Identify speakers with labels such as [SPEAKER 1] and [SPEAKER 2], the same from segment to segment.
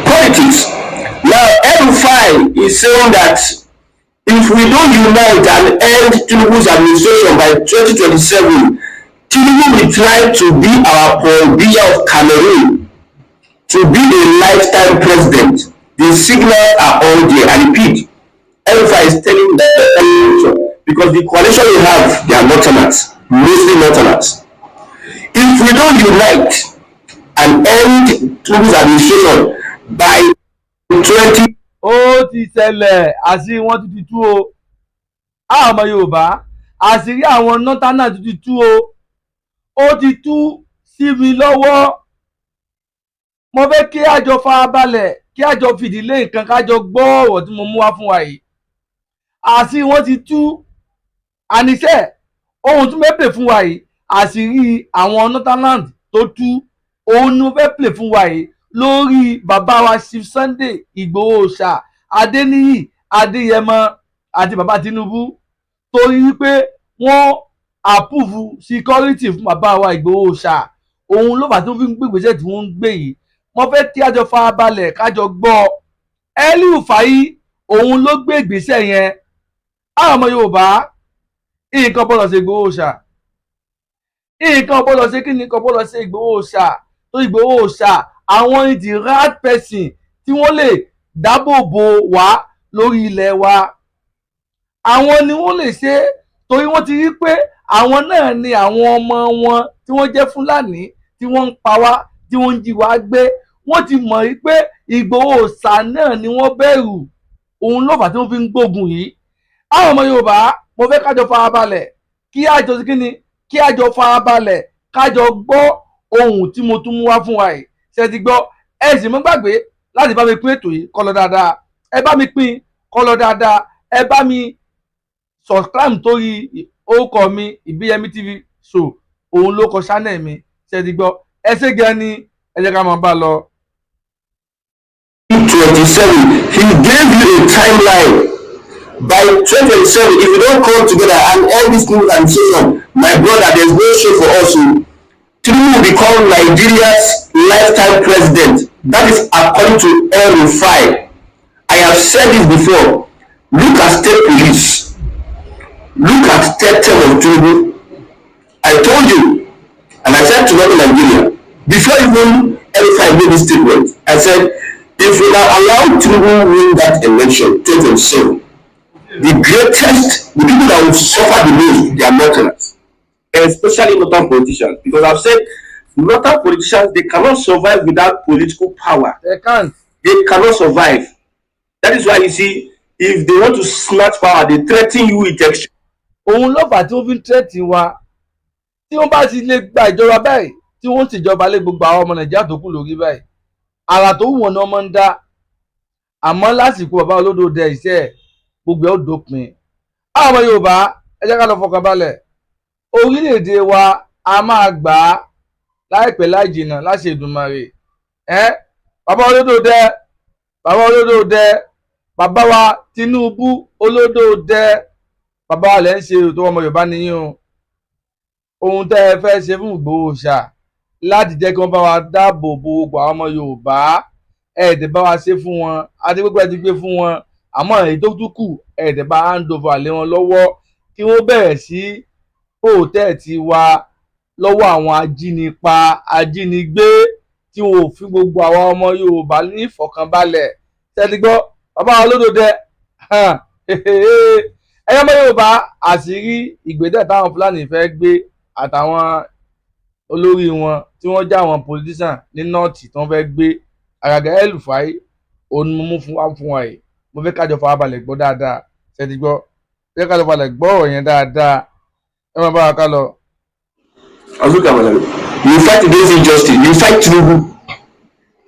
[SPEAKER 1] politics. Now, El-Rufai is saying that if we don't unite and end Tinubu's administration by 2027, Tinubu will try to be our Paul Biya of Cameroon, to be a lifetime president. The signals are all there. I repeat, El-Rufai is telling the because the coalition we have, they are Northerners, mostly Northerners. If we don't unite and end Tinubu's administration by 20.
[SPEAKER 2] Ó ti ṣẹlẹ̀ àṣírí wọn ti tú o. Àwọn ọmọ Yorùbá àṣírí àwọn Northerners ti tú o. Ó ti tú sí mi lọ́wọ́. Mo fẹ́ kí àjọ farabalẹ̀, kí àjọ fìdílé nǹkan kájọ gbọ́ ọ̀rọ̀ tí mo mú wá fún wa yìí. Àṣírí wọn ti tú. Àníṣe ohun tí mo fẹ́ pè fún wa yìí, àṣírí àwọn Northerners tó tú. Òun ni mo fẹ́ pè fún wa yìí lórí bàbá wa Chief Sunday Igboho Òòṣà Adéníyì Adéyẹmọ àti bàbá Tinubu, torí wípé wọ́n àpúfù security fún bàbá wa Igboho Òòṣà. Òun ló fà tó fi ń gbé ìgbésẹ̀ tí wọ́n ń gbé yìí. Mo fẹ́ kí àjọ farabalẹ̀ kájọ gbọ́. El-Rufai òun ló gbé ìgbésẹ̀ yẹn. Àwọn ọmọ Yorùbá nǹkan bọ́lọ̀ ṣe Igboho Òòṣà, nǹkan bọ́lọ̀ ṣe kí ni nǹkan bọ́lọ̀ ṣe Igboho Òòṣà. tó Ìgbòho Òòṣà àwọn ni the right person tí wọ́n lè dáàbò bò wá lórí ilẹ̀ wa. Àwọn ni wọ́n lè ṣe torí wọ́n ti rí pé àwọn náà ni àwọn ọmọ wọn tí wọ́n jẹ́ Fúlàní tí wọ́n ń pa wá tí wọ́n ń jí wá gbé. Wọ́n ti mọ̀ rí pé Ìgbòho Òòṣà náà ni wọ́n bẹ̀rù. Òun ló fà tí wọ́n fi ń gbógun yìí. Àwọn ọmọ Yorùbá mo fẹ́ kájọ farabalẹ̀ kí àjọ sí kíni kí àjọ farabalẹ̀ kájọ gbọ́ ohun tí mo tún mú wá fún wa yìí. Ṣé ti gbọ́? Ẹ sì mọ́ gbàgbé láti bá mi pín ètò yìí kó lọ dáadáa. Ẹ bá mi pín kó lọ dáadáa. Ẹ bá mi subscribe torí orúkọ mi Ìbíyẹmí TV show, òun ló kọ channel mi. Ṣé ti gbọ́? Ẹ ṣé gan ni, ẹ jẹ́ ká máa bá lọ.
[SPEAKER 1] 27, he gave you a timeline. By 2027, if we don't come together and end this new administration, my brother, there's no show for us. Tinubu will become Nigeria's lifetime president. That is according to El-Rufai. I have said this before. Look at state police. Look at state term of Tinubu. I told you, and I said to Nigeria, before even El-Rufai made this statement, I said, if we now allow Tinubu win that election, 2027, the people that will suffer the most, they are Northerners, especially Northern politicians. Because I've said, Northern politicians, they cannot survive without political power.
[SPEAKER 2] They can't.
[SPEAKER 1] They cannot survive. That is why you see, if they want to snatch power, they threaten you with action.
[SPEAKER 2] Òun ló fà tí wọ́n fi ń tẹ́tì wa. Tí wọ́n bá ti lè gba ìjọba báyìí, tí wọ́n ti jọba lé gbogbo àwọn ọmọ Nàìjíríà tó kù lórí báyìí. Àrà tó wù wọ́n ni wọ́n máa ń dá. Àmọ́ lásìkò bàbá olódò dẹ iṣẹ́ gbogbo ẹ̀ ó dópin. Àwọn ọmọ Yorùbá ẹ jẹ́ ká lọ fọkàn balẹ̀. Orílẹ̀-èdè wa a máa gbà á láìpẹ́ láì jìnnà láṣẹ Èdùmàrè. Bàbá olódò dẹ, bàbá olódò dẹ, bàbá wa Tinubu olódò dẹ, bàbá wa lẹ́ ń ṣe ètò ọmọ Yorùbá nìyí o. Ohun tẹ́ ẹ fẹ́ ṣe fún Ìgbòho Òòṣà láti jẹ́ kí wọ́n bá wa dáàbò bo gbogbo àwọn ọmọ Yorùbá, ẹ̀ẹ́dẹ̀ bá wa ṣe fún wọn, àti gbogbo ẹ̀ ti gbé fún wọn. Àmọ́ èyí tó tún kù ẹ̀ẹ́dẹ̀ bá hand over lé wọn lọ́wọ́ kí wọ́n bẹ̀rẹ̀ sí pòtẹ́ẹ̀tì wa lọ́wọ́ àwọn ajínipa ajínigbé tí wọn ò fi gbogbo àwọn ọmọ Yorùbá ní ìfọ̀kànbalẹ̀. Tẹ́tí gbọ́ bàbá olódòdẹ ẹ̀yọ́ ọmọ Yorùbá àṣírí ìgbésẹ̀ táwọn Fúlàní fẹ́ gbé àtàwọn olórí wọn tí wọ́n já àwọn politician ní nọ́ọ̀tì tí wọ́n fẹ́ gbé àgàgà El-Rufai òun mo mú fún wa yìí. Mo fẹ́ kájọ farabalẹ̀ gbọ́ dáadáa. Ṣé ti gbọ́? Fẹ́ kájọ farabalẹ̀ gbọ́ ọ̀rọ̀ yẹn dáadáa. Ẹ máa bá wa ká lọ.
[SPEAKER 1] You fight against injustice. You fight Tinubu.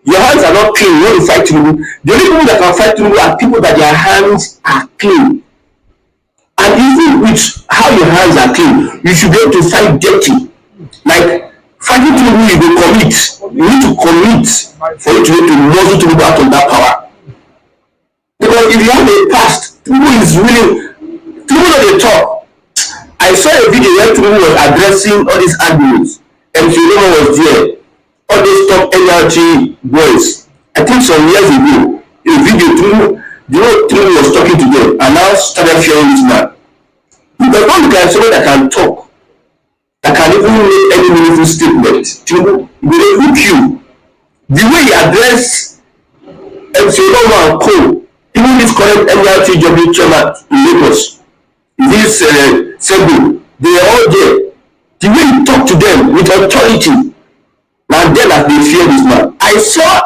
[SPEAKER 1] Your hands are not clean when you fight Tinubu. The only people that can fight Tinubu are people that their hands are clean. And even with how your hands are clean, you should be able to fight dirty. Like fighting Tinubu, you will commit. You need to commit for you to be able to muzzle Tinubu out of that power. Because if you have a past, Tinubu is willing. Tinubu not dey talk. I saw a video where Tinubu was addressing all these arguments, and Tinubu was there. All these top NLT boys, I think some years ago, a video Tinubu was talking to them and now started fearing this man. Because not look at someone that can talk, that can even make any meaningful statement. Tinubu will hook you. The way he addressed MC Oloma and Co, even this current NRTW chairman in Lagos, this Segu, they are all there. The way he talked to them with authority, and then as they fear this man. I saw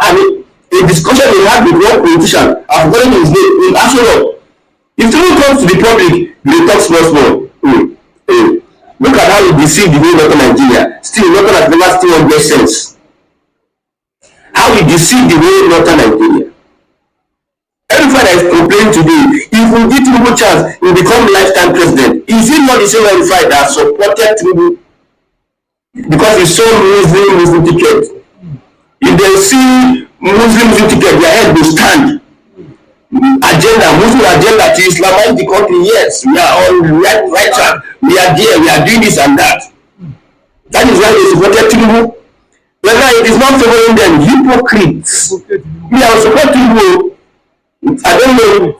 [SPEAKER 1] a discussion he had with one politician, I've forgotten his name, in Asolo. If someone comes to the public, they talk small. Look at how he deceived the whole northern Nigeria. Still, Northern has never still on their sense. How he deceived the whole northern Nigeria. Everybody that is complaining today, if we give Tinubu chance, he will become lifetime president. Is it not the same Everybody that supported Tinubu because he saw Muslim ticket? If they see Muslim ticket, their head will stand. Muslim agenda to Islamize the country. Yes, we are on right track. We are there. We are doing this and that. That is why they supported Tinubu. But now it is not favoring them. Hypocrites. We are supporting Tinubu. I don't know.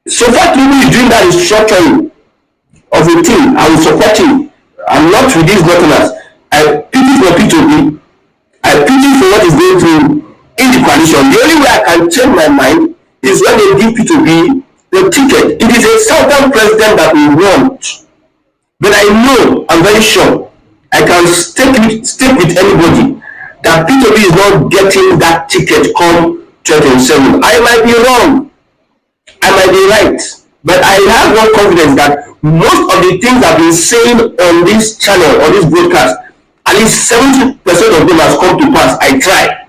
[SPEAKER 1] So far, Tinubu is doing that restructuring of a team. I will support him. I'm not with these governors. I pity for P2B. I pity for what is going through in the coalition. The only way I can change my mind is when they give P2B the ticket. It is a southern president that we want. But I know, I'm very sure, I can stake with anybody that P2B is not getting that ticket come 2027. I might be wrong. I might be right. But I have one confidence that most of the things I've been saying on this channel, on this broadcast, at least 70% of them has come to pass. I try.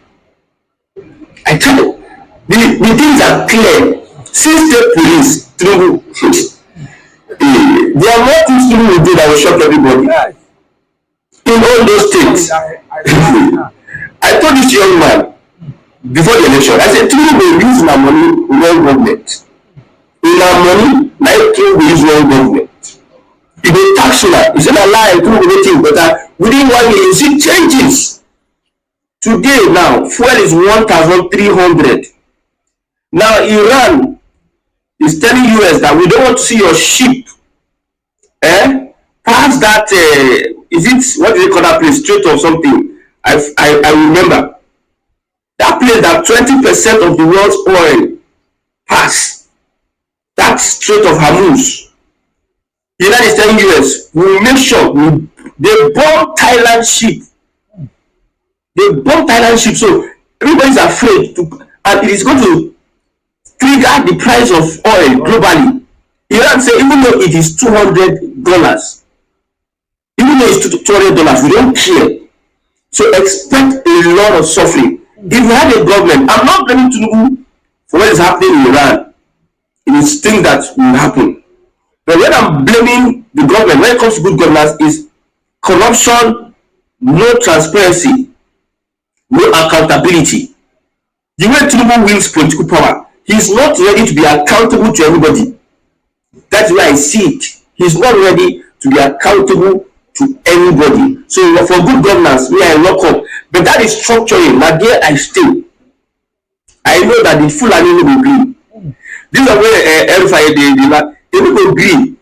[SPEAKER 1] The things are clear. Since the police, Tinubu, there are more things Tinubu will do that will shock everybody. In all those states. I told this young man before the election, I said, Tinubu will use my money, wrong government. In our money, like Tinubu will use wrong government. If they tax you, he said, a lie, Tinubu will think better. Within 1 year, you see changes. Today now, fuel is 1,300. Now Iran is telling US that we don't want to see your ship past that is it, what do they call that place, Strait or something? I remember that place that 20% of the world's oil pass that Strait of Hormuz. Iran is telling US we will make sure they bomb Thailand ship. So everybody's afraid to, and it is going to trigger the price of oil globally. Iran say even though it is $200, even though it's $200, we don't care. So expect a lot of suffering. If we had a government, I'm not blaming Tinubu for what is happening in Iran. It is things that will happen. But when I'm blaming the government, when it comes to good governance, is corruption, no transparency, no accountability. The way Tinubu wields political power, he's not ready to be accountable to everybody. That's why I see it. He's not ready to be accountable to anybody. So for good governance, me I lock up. But that is structuring. Now there I stay. I know that the Fulani will agree. This is where they will agree.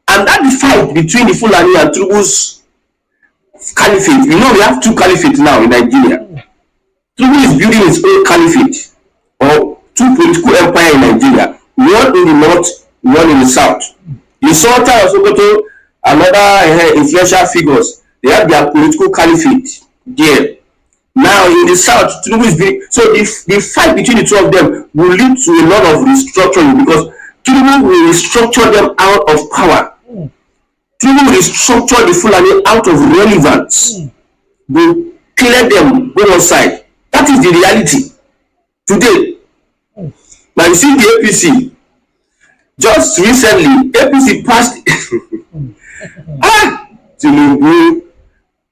[SPEAKER 1] And that the fight between the Fulani and Tinubu's caliphate. You know we have two caliphates now in Nigeria. Tinubu is building his own caliphate, or two political empire in Nigeria, one in the north, one in the south. The Sultan of Sokoto, another influential figures, they have their political caliphate there. Now in the south, Tinubu is building, so if the fight between the two of them will lead to a lot of restructuring, because Tinubu will restructure them out of power. Tinubu will restructure the Fulani out of relevance. Will clear them, go one side. That is the reality today. Now you see the APC. Just recently, APC passed. Tinubu.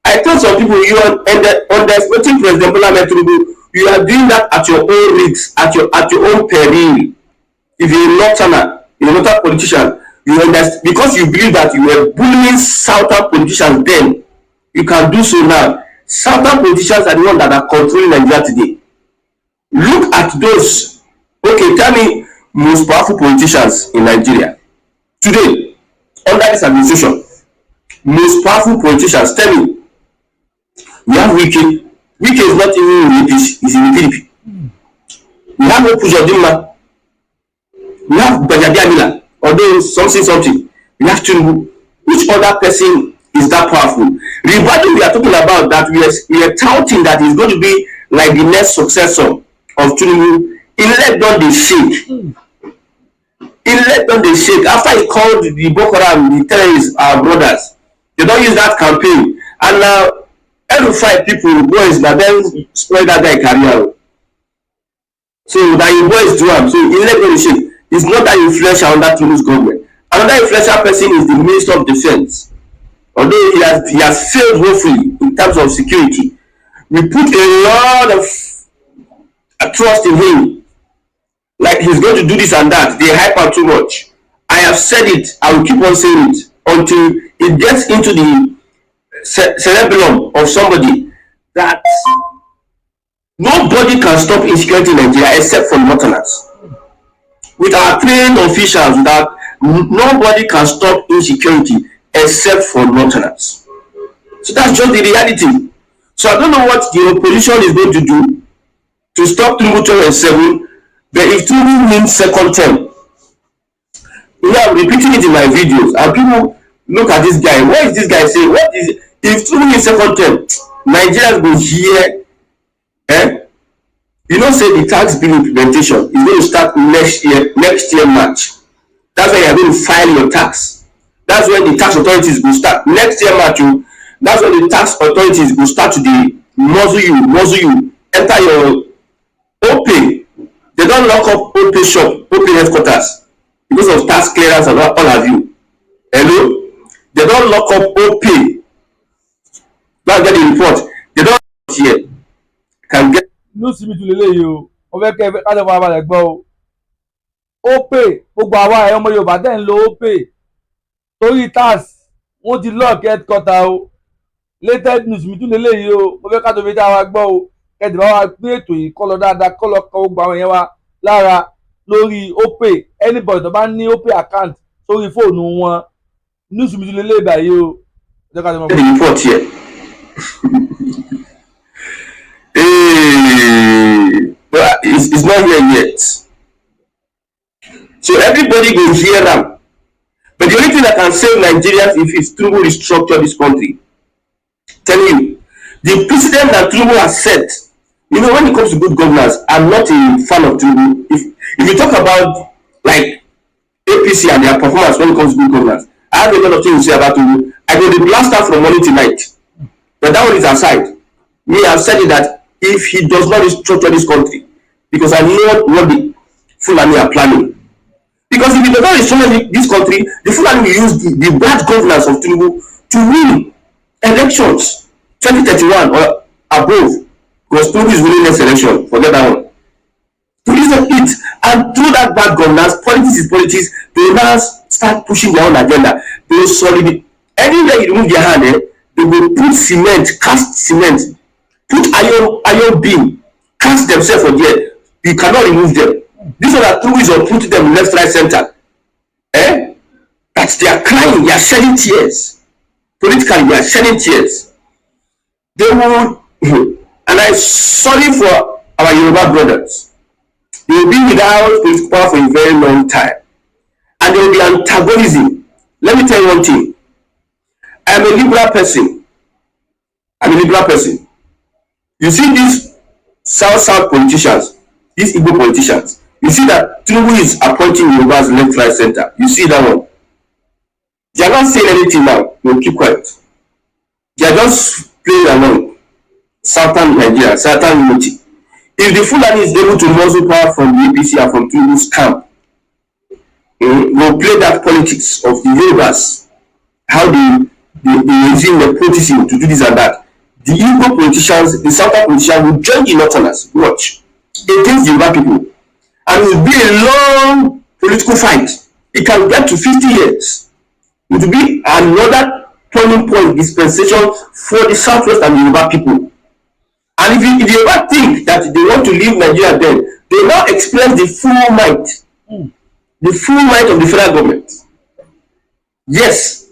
[SPEAKER 1] I told some people you are underestimating President Bola Ahmed Tinubu. You are doing that at your own risk, at your own peril. If you're a northerner, you're not a politician, you understand, because you believe that you were bullying southern politicians then, you can do so now. Southern politicians are the ones that are controlling Nigeria today. Look at those. Okay, tell me most powerful politicians in Nigeria today under this administration. Most powerful politicians. Tell me. We have Wike. Wike is not even in APC. He's in the PDP. We have Opuzodinma. We have Gbara, although something. We have Tinubu. Which other person is that powerful? Regarding we are talking about that we are touting that he's going to be like the next successor of Tinubu. In let down the shake. In let down the shake. After he called the Boko Haram, the terrorists, our brothers, they don't use that campaign. And now every 5 people, boys, that then spoil that guy career. So that your boys do him. So in let down the shake. It's not that influential under Tinubu's government. Another influential person is the Minister of Defense. Although he has failed woefully in terms of security, we put a lot of trust in him. Like he's going to do this and that. They hyper too much. I have said it. I will keep on saying it until it gets into the cerebellum of somebody that nobody can stop insecurity in Nigeria except for Northerners. With our trained officials, nobody can stop insecurity except for Northerners. So that's just the reality. So I don't know what the opposition is going to do to stop Tinubu 2027. But if Tinubu wins second term, I'm repeating it in my videos, and people look at this guy. What is this guy saying? What is it? If Tinubu wins second term, Nigerians will hear, you know, say the tax bill implementation is going to start next year March. That's when you're going to file your tax. That's when the tax authorities will start next year March. That's when the tax authorities will start to muzzle you, enter your OPay. They don't lock up OPay shop, OPay headquarters because of tax clearance and all of you. Hello? They don't lock up OPay. Don't get the report. They don't here. Can get.
[SPEAKER 2] No see me to lele yo. O fẹ́ kẹ́ ká lè fara balẹ̀ gbọ́ o. OPay gbogbo àwa ẹ̀ ọmọ Yorùbá dẹ̀ ń lo OPay torí tax wọ́n ti lock headquarter o. Latest news mi tún lele yo. Mo fẹ́ ká tó fi dá wa gbọ́ o. Kẹ́dì bá wa gbé ètò yìí kọ́ lọ dáadáa kọ́ lọ kọ́ gbogbo àwọn yẹn wa lára lórí OPay. Anybody tó bá ní OPay account sórí fóònù wọn news mi tún lele báyìí o. Ẹ jẹ́ ká lè mọ̀
[SPEAKER 1] the report here. But it's not here yet. So everybody will hear them. But the only thing that can save Nigerians if Tinubu restructure this country. Tell you, the precedent that Tinubu has set, you know, when it comes to good governance, I'm not a fan of Tinubu. If you talk about like APC and their performance when it comes to good governance, I have a lot of things to say about Tinubu. I go the blast out from morning to night. But that one is aside. Me, I've said it that if he does not restructure this country, because I know what the Fulani are planning. Because if he does not restructure this country, the Fulani will use the bad governance of Tinubu to win elections 2031 or above. Because Tinubu is winning next election. Forget that one. To use it, and through that bad governance, politics is politics. They will now start pushing their own agenda. They will solidify. Anywhere you remove their hand, they will put cement, cast cement, put iron beam, cast themselves for there. You cannot remove them. These are the two ways of putting them left, right, center. That they are crying, they are shedding tears. Politically, they are shedding tears. They will, and I'm sorry for our Yoruba brothers. They will be without political power for a very long time. And there will be antagonism. Let me tell you one thing. I'm a liberal person. You see these South politicians, these Igbo politicians, you see that Tinubu is appointing Yorubas left, right, center. You see that one. They are not saying anything now. They will keep quiet. They are just playing along. Southern Nigeria, Southern unity. If the Fulani is able to muzzle power from the APC and from Tinubu's camp, we'll play that politics of the Yorubas, how they regime nepotism to do this and that. The Igbo politicians, the Southern politicians will join the Northerners, watch, against the Yoruba people. And it will be a long political fight. It can get to 50 years. It will be another turning point dispensation for the Southwest and the Yoruba people. And if you ever think that they want to leave Nigeria, then they now express the full might of the federal government. Yes,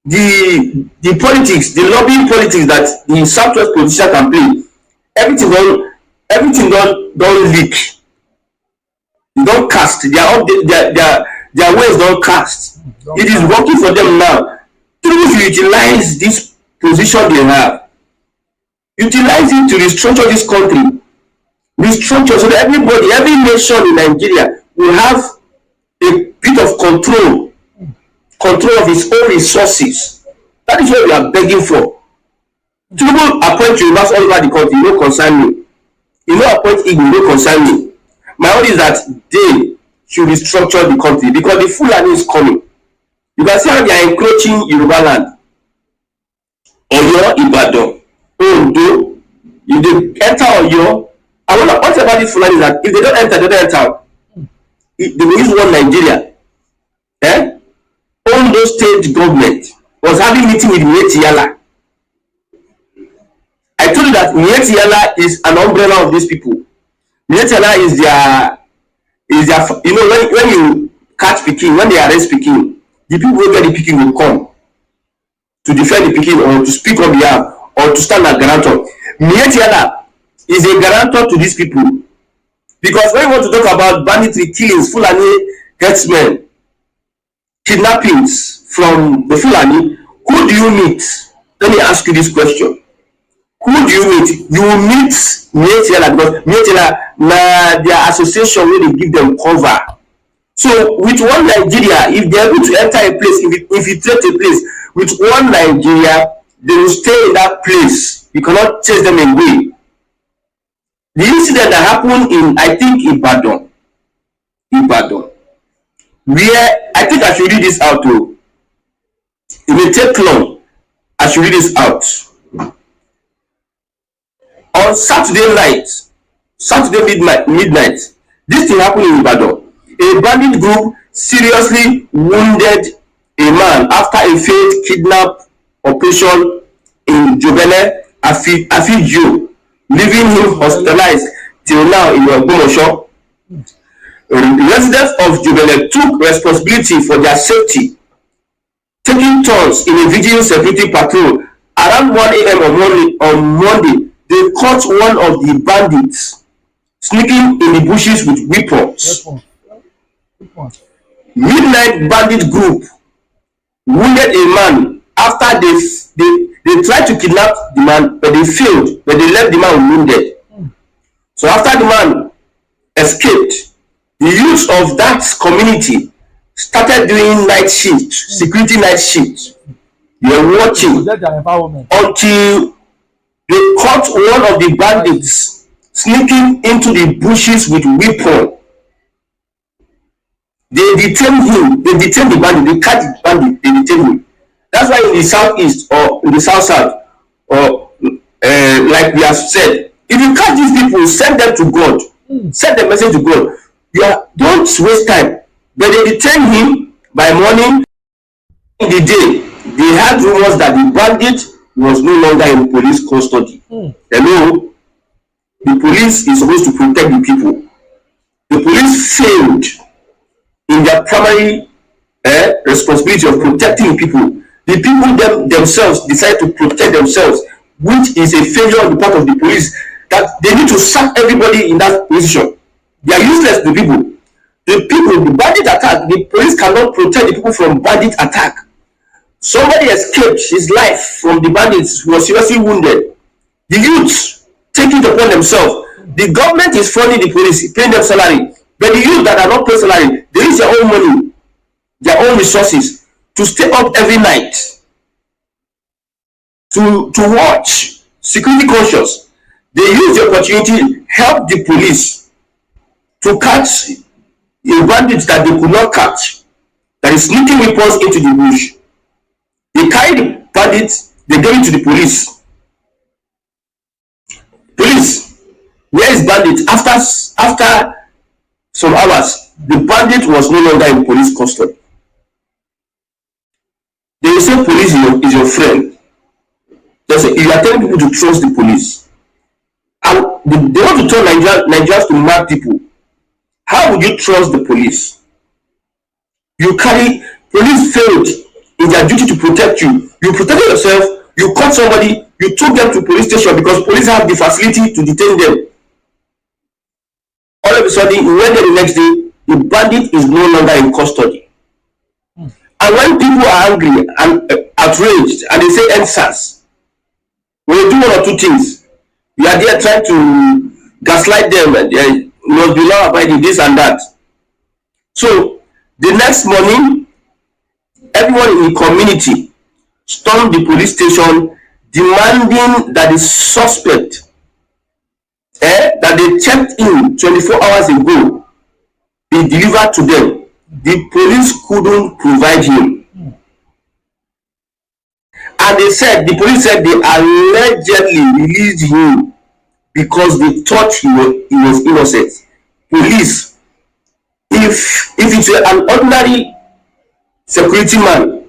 [SPEAKER 1] the politics, the lobbying politics that the Southwest politician can play, everything don't leak. They don't cast. Their ways don't cast. It is working for them now. Tinubu should utilize this position they have. Utilize it to restructure this country. Restructure so that everybody, every nation in Nigeria will have a bit of control of its own resources. That is what we are begging for. Tinubu appoint Yorubas all over the country, no concern me. You know, appoint Igbo, no concern me. My own is that they should restructure the country because the Fulani is coming. You can see how they are encroaching Yoruba land. Oyo, Ibadan, Ondo, if they enter Oyo, what about these Fulani is that if they don't enter, they don't enter. They will use one Nigeria. Ondo state government was having meeting with Mietiyala. I told you that Mietiyala is an umbrella of these people. Mietiyala is their you know, when you catch Peking, when they arrest Peking, the people who get the Peking will come to defend the Peking or to speak on behalf or to stand as guarantor. Mietiyala is a guarantor to these people. Because when you want to talk about banditry, killings, Fulani herdsmen, kidnappings from the Fulani, who do you meet? Let me ask you this question. Who do you meet? You will meet Mietiyala because Mietiyala, their association will give them cover. So with one Nigeria, if they are able to enter a place, if you threat a place, with one Nigeria, they will stay in that place. You cannot chase them away. The incident that happened in, I think, Ibadan, where I think I should read this out too. It may take long. I should read this out. On Saturday midnight, this thing happened in Ibadan. A bandit group seriously wounded a man after a failed kidnap operation in Jobele, Afiju, leaving him hospitalized till now in Ẹwagbọ. Residents of Jobele took responsibility for their safety, taking turns in a vigil security patrol. Around 1 a.m. on Monday, they caught one of the bandits sneaking in the bushes with weapons. Midnight bandit group wounded a man after they tried to kidnap the man, but they failed, but they left the man wounded. So after the man escaped, the youths of that community started doing night shift, security night shift. They were watching until they caught one of the bandits sneaking into the bushes with weapon. They detained him. They detained the bandit. They catch the bandit. They detained him. That's why in the southeast or in the south, or like we have said, if you catch these people, send them to God. Send the message to God. Don't waste time. But they detained him by morning. In the day, they had rumors that the bandit was no longer in police custody. Hello? The police is supposed to protect the people. The police failed in their primary responsibility of protecting people. The people themselves decide to protect themselves, which is a failure on the part of the police, that they need to sack everybody in that position. They are useless, the people. The bandit attack, the police cannot protect the people from bandit attack. Somebody escaped his life from the bandits who was seriously wounded. The youths take it upon themselves. The government is funding the police, paying them salary. But the youth that are not paying salary, they use their own money, their own resources to stay up every night, to watch, security conscious. They use the opportunity, help the police to catch a bandit that they could not catch, that is sneaking weapons into the bush. They carry the bandits, they give it to the police. Police, where is bandit? After some hours, the bandit was no longer in police custody. They will say police is your friend. They say you are telling people to trust the police. they want to turn Nigerians to mad people. How would you trust the police? You carry police failed in their duty to protect you. You protected yourself. You caught somebody. You took them to police station because police have the facility to detain them. All of a sudden, you went there the next day. The bandit is no longer in custody. And when people are angry and outraged, and they say NSAS, when you do one or two things, you are there trying to gaslight them, and you must be law abiding, this and that. So the next morning, everyone in the community stormed the police station, demanding that the suspect that they checked in 24 hours ago be delivered to them. The police couldn't provide him. And the police said they allegedly released him because they thought he was innocent. Police, if it's an ordinary security man,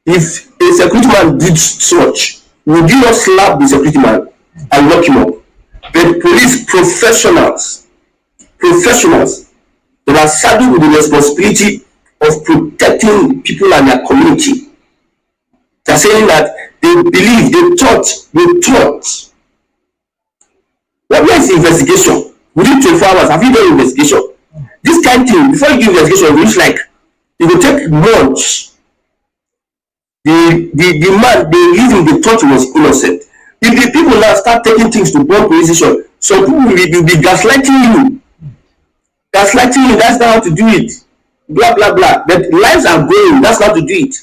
[SPEAKER 1] if a security man did such, would you not slap the security man and lock him up? But police professionals that are saddled with the responsibility of protecting people and their community, they're saying that they believe, they thought. Where is the investigation? Within 24 hours, have you done investigation? This kind of thing, before you do investigation, it looks like it will take months. The man, they leave him, they thought he was innocent. If the people now start taking things to bomb police station, some people will be gaslighting you. That's not how to do it. Blah blah blah. But lives are going, that's not how to do it.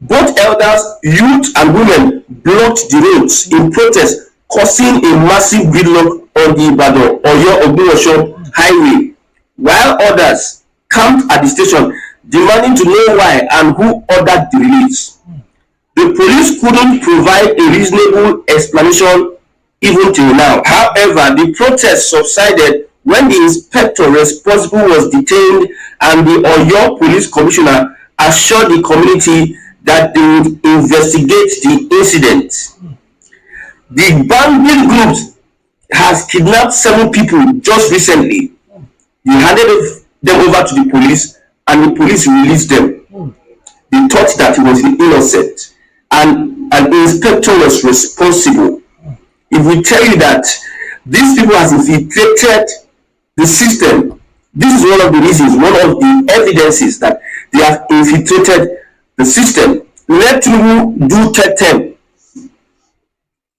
[SPEAKER 1] Both elders, youth, and women blocked the roads in protest, causing a massive gridlock on the Ibadan Oyo-Ogunwosho highway, while others camped at the station, demanding to know why and who ordered the release. The police couldn't provide a reasonable explanation even till now. However, the protest subsided when the inspector responsible was detained and the Oyo Police Commissioner assured the community that they would investigate the incident. The bandit group has kidnapped 7 people just recently. They handed them over to the police and the police released them. They thought that he was innocent and an inspector was responsible. If we tell you that these people have infiltrated the system, this is one of the reasons, one of the evidences that they have infiltrated the system. Let Tinubu do term.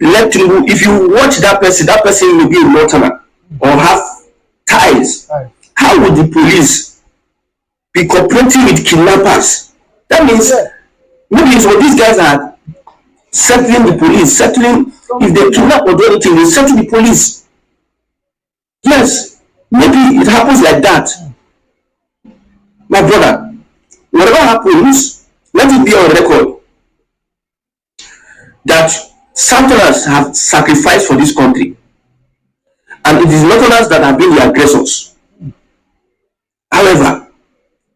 [SPEAKER 1] Let Tinubu, if you watch that person will be a northerner or have ties. How would the police be cooperating with kidnappers? That means maybe it's what these guys are settling the police, if they kidnap or do anything, they settle the police. Yes, maybe it happens like that. My brother, whatever happens, let it be on record that Southerners have sacrificed for this country, and it is Northerners that have been the aggressors. However,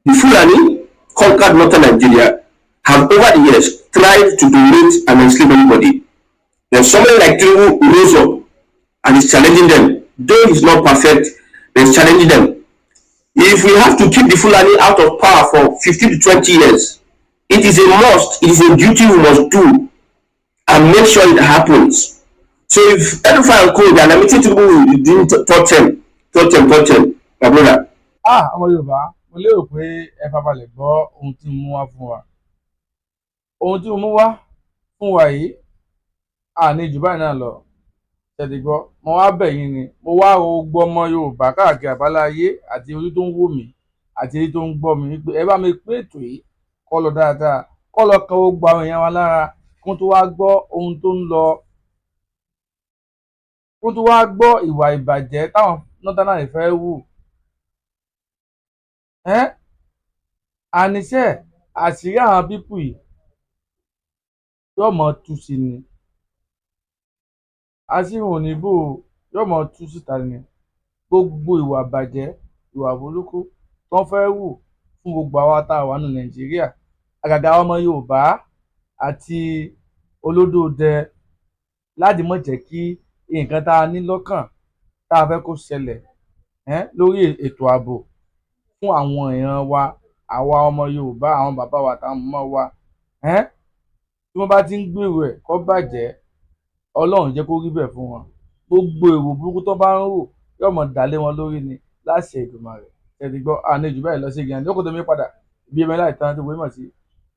[SPEAKER 1] the Fulani conquered Northern Nigeria, have over the years tried to dominate and enslave anybody. Then somebody like Tinubu rose up and is challenging them. Though he's not perfect, but he's challenging them. If we have to keep the Fulani out of power for 15 to 20 years, it is a must, it is a duty we must do and make sure it happens. So if Edufai and Co, they are limited to doing third term, my brother.
[SPEAKER 2] Ọmọ Yorùbá, mo lérò pé ẹ farabalẹ̀ gbọ́ ohun tí mo mú wá fún wa. Ohun tí mo mú wá fún wa yìí, ní jù báyìí náà lọ. Ṣẹ̀dí gbọ́, mo wá bẹ̀ yín ni, mo wá gbọ́ ọmọ Yorùbá káàkiri àbáláyé àti ojú tó ń wò mí àti èyí tó ń gbọ́ mi wípé ẹ bá mi pé ètò yìí kó lọ dáadáa, kó lọ kan gbogbo àwọn èèyàn wa lára, kó tó wá gbọ́ ohun tó ń lọ, kó tó wá gbọ́ ìwà ìbàjẹ́ táwọn Northerners fẹ́ wù. Àníṣe àṣírí àwọn pípù yìí yóò mọ tú sí ni, àṣírí wọn ò ní bò yóò mọ tú síta ni. Gbogbo ìwà ìbàjẹ́, ìwà burúkú tó ń fẹ́ wù fún gbogbo àwa tá a wà ní Nàìjíríà, àgàgà ọmọ Yorùbá àti olódòdẹ láti má jẹ́ kí nǹkan tá a ní lọ́kàn tá a fẹ́ kó ṣẹlẹ̀ lórí ètò ààbò fún àwọn ìran wa, àwa ọmọ Yorùbá, àwọn bàbá wa àtàwọn màmá wa, tí wọ́n bá ti ń gbèrò ẹ̀ kó bàjẹ́, Ọlọ́run jẹ́ kó rí bẹ́ẹ̀ fún wọn. Gbogbo èrò burúkú tó bá ń rò yóò mọ̀ dálé wọn lórí ni láṣẹ Èdùmàrè. Ẹ ti gbọ́, àní jù báyìí lọ sí ìgbìyànjú ó kò tó mi padà bí ẹmẹ láì tán tó wé mọ̀ sí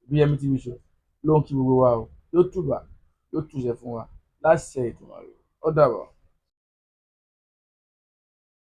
[SPEAKER 2] BM TV show ló ń kí gbogbo wa o, yóò tùbà yóò tùṣẹ fún wa láṣẹ Èdùmàrè. Ó dàbọ̀.